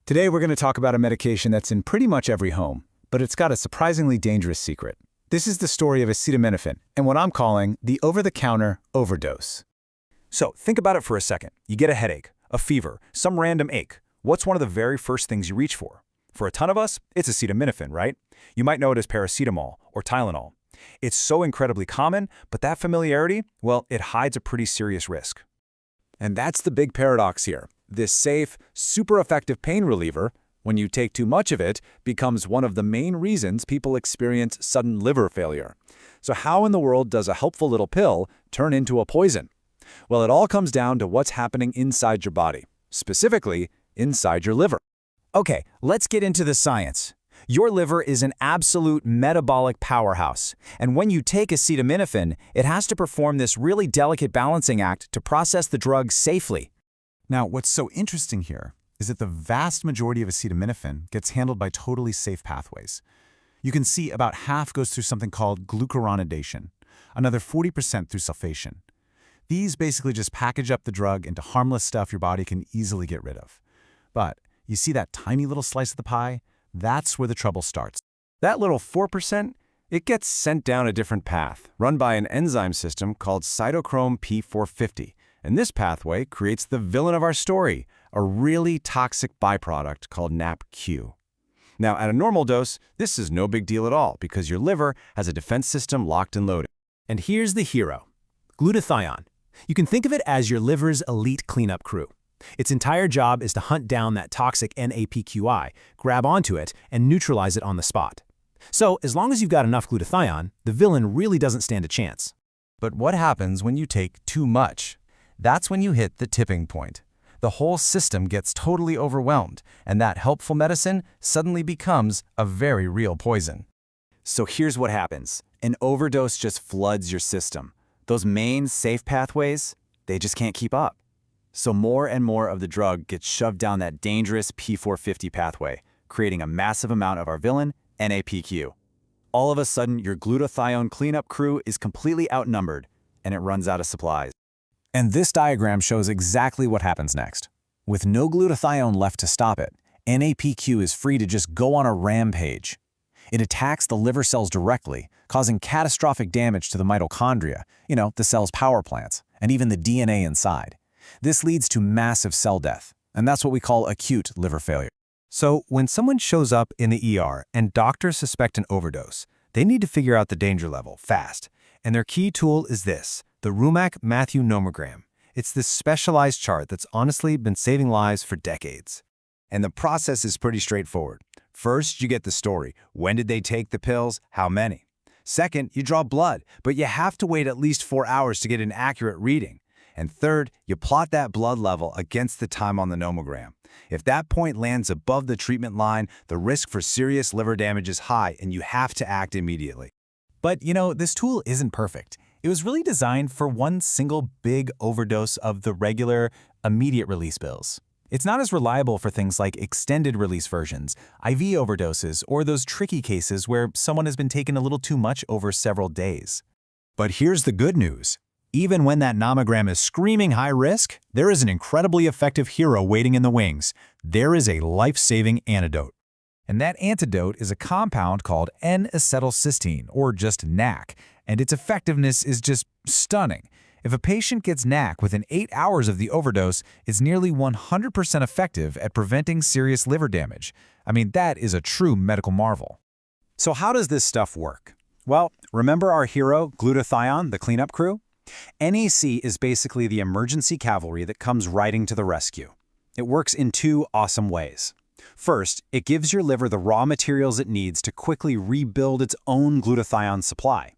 Today we're going to talk about a medication that's in pretty much every home, but it's got a surprisingly dangerous secret. This is the story of acetaminophen, and what I'm calling the over-the-counter overdose. So, think about it for a second. You get a headache, a fever, some random ache. What's one of the very first things you reach for? For a ton of us, it's acetaminophen, right? You might know it as paracetamol or Tylenol. It's so incredibly common, but that familiarity, well, it hides a pretty serious risk. And that's the big paradox here. This safe, super effective pain reliever, when you take too much of it, becomes one of the main reasons people experience sudden liver failure. So how in the world does a helpful little pill turn into a poison? Well, it all comes down to what's happening inside your body, specifically inside your liver. Okay, let's get into the science. Your liver is an absolute metabolic powerhouse, and when you take acetaminophen, it has to perform this really delicate balancing act to process the drug safely. Now, what's so interesting here is that the vast majority of acetaminophen gets handled by totally safe pathways. You can see about half goes through something called glucuronidation, another 40% through sulfation. These basically just package up the drug into harmless stuff your body can easily get rid of. But you see that tiny little slice of the pie? That's where the trouble starts. That little 4%, it gets sent down a different path, run by an enzyme system called cytochrome P450. And this pathway creates the villain of our story, a really toxic byproduct called NAPQ. Now, at a normal dose, this is no big deal at all because your liver has a defense system locked and loaded. And here's the hero, glutathione. You can think of it as your liver's elite cleanup crew. Its entire job is to hunt down that toxic NAPQI, grab onto it, and neutralize it on the spot. So, as long as you've got enough glutathione, the villain really doesn't stand a chance. But what happens when you take too much? That's when you hit the tipping point. The whole system gets totally overwhelmed, and that helpful medicine suddenly becomes a very real poison. So here's what happens. An overdose just floods your system. Those main safe pathways, they just can't keep up. So more and more of the drug gets shoved down that dangerous P450 pathway, creating a massive amount of our villain, NAPQ. All of a sudden, your glutathione cleanup crew is completely outnumbered, and it runs out of supplies. And this diagram shows exactly what happens next. With no glutathione left to stop it, NAPQ is free to just go on a rampage. It attacks the liver cells directly, causing catastrophic damage to the mitochondria, the cell's power plants, and even the DNA inside. This leads to massive cell death, and that's what we call acute liver failure. So, when someone shows up in the ER and doctors suspect an overdose, they need to figure out the danger level fast. And their key tool is this, the Rumack-Matthew nomogram. It's this specialized chart that's honestly been saving lives for decades. And the process is pretty straightforward. First, you get the story. When did they take the pills? How many? Second, you draw blood, but you have to wait at least 4 hours to get an accurate reading. And third, you plot that blood level against the time on the nomogram. If that point lands above the treatment line, the risk for serious liver damage is high and you have to act immediately. But this tool isn't perfect. It was really designed for one single big overdose of the regular, immediate release pills. It's not as reliable for things like extended release versions, IV overdoses, or those tricky cases where someone has been taking a little too much over several days. But here's the good news. Even when that nomogram is screaming high risk, there is an incredibly effective hero waiting in the wings. There is a life-saving antidote. And that antidote is a compound called N-acetylcysteine, or just NAC, and its effectiveness is just stunning. If a patient gets NAC within 8 hours of the overdose, it's nearly 100% effective at preventing serious liver damage. I mean, that is a true medical marvel. So how does this stuff work? Well, remember our hero, glutathione, the cleanup crew? NAC is basically the emergency cavalry that comes riding to the rescue. It works in two awesome ways. First, it gives your liver the raw materials it needs to quickly rebuild its own glutathione supply.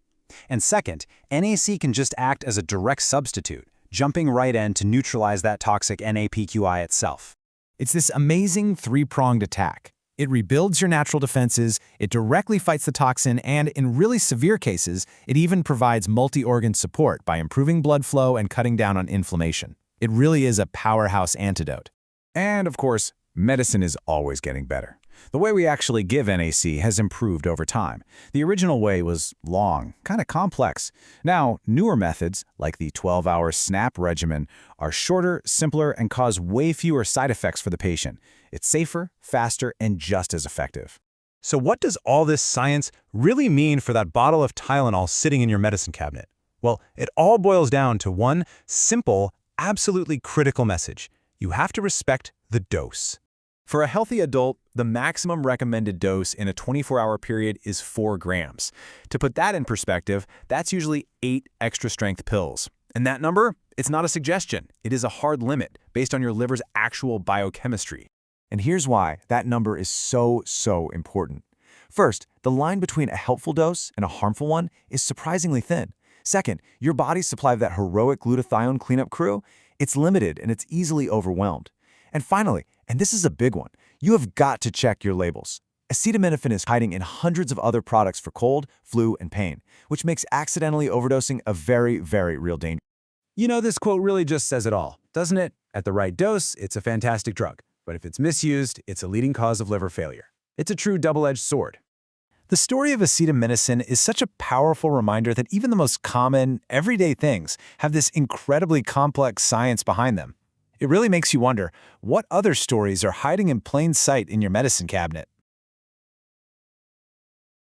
And second, NAC can just act as a direct substitute, jumping right in to neutralize that toxic NAPQI itself. It's this amazing three-pronged attack. It rebuilds your natural defenses, it directly fights the toxin, and in really severe cases, it even provides multi-organ support by improving blood flow and cutting down on inflammation. It really is a powerhouse antidote. And of course, medicine is always getting better. The way we actually give NAC has improved over time. The original way was long, kind of complex. Now, newer methods, like the 12-hour SNAP regimen, are shorter, simpler, and cause way fewer side effects for the patient. It's safer, faster, and just as effective. So what does all this science really mean for that bottle of Tylenol sitting in your medicine cabinet? Well, it all boils down to one simple, absolutely critical message. You have to respect the dose. For a healthy adult, the maximum recommended dose in a 24-hour period is 4 grams. To put that in perspective, that's usually 8 extra-strength pills. And that number, it's not a suggestion. It is a hard limit based on your liver's actual biochemistry. And here's why that number is so important. First, the line between a helpful dose and a harmful one is surprisingly thin. Second, your body's supply of that heroic glutathione cleanup crew, it's limited and it's easily overwhelmed. And finally, and this is a big one, you have got to check your labels. Acetaminophen is hiding in hundreds of other products for cold, flu, and pain, which makes accidentally overdosing a very real danger. You know, this quote really just says it all, doesn't it? At the right dose, it's a fantastic drug. But if it's misused, it's a leading cause of liver failure. It's a true double-edged sword. The story of acetaminophen is such a powerful reminder that even the most common, everyday things have this incredibly complex science behind them. It really makes you wonder, what other stories are hiding in plain sight in your medicine cabinet?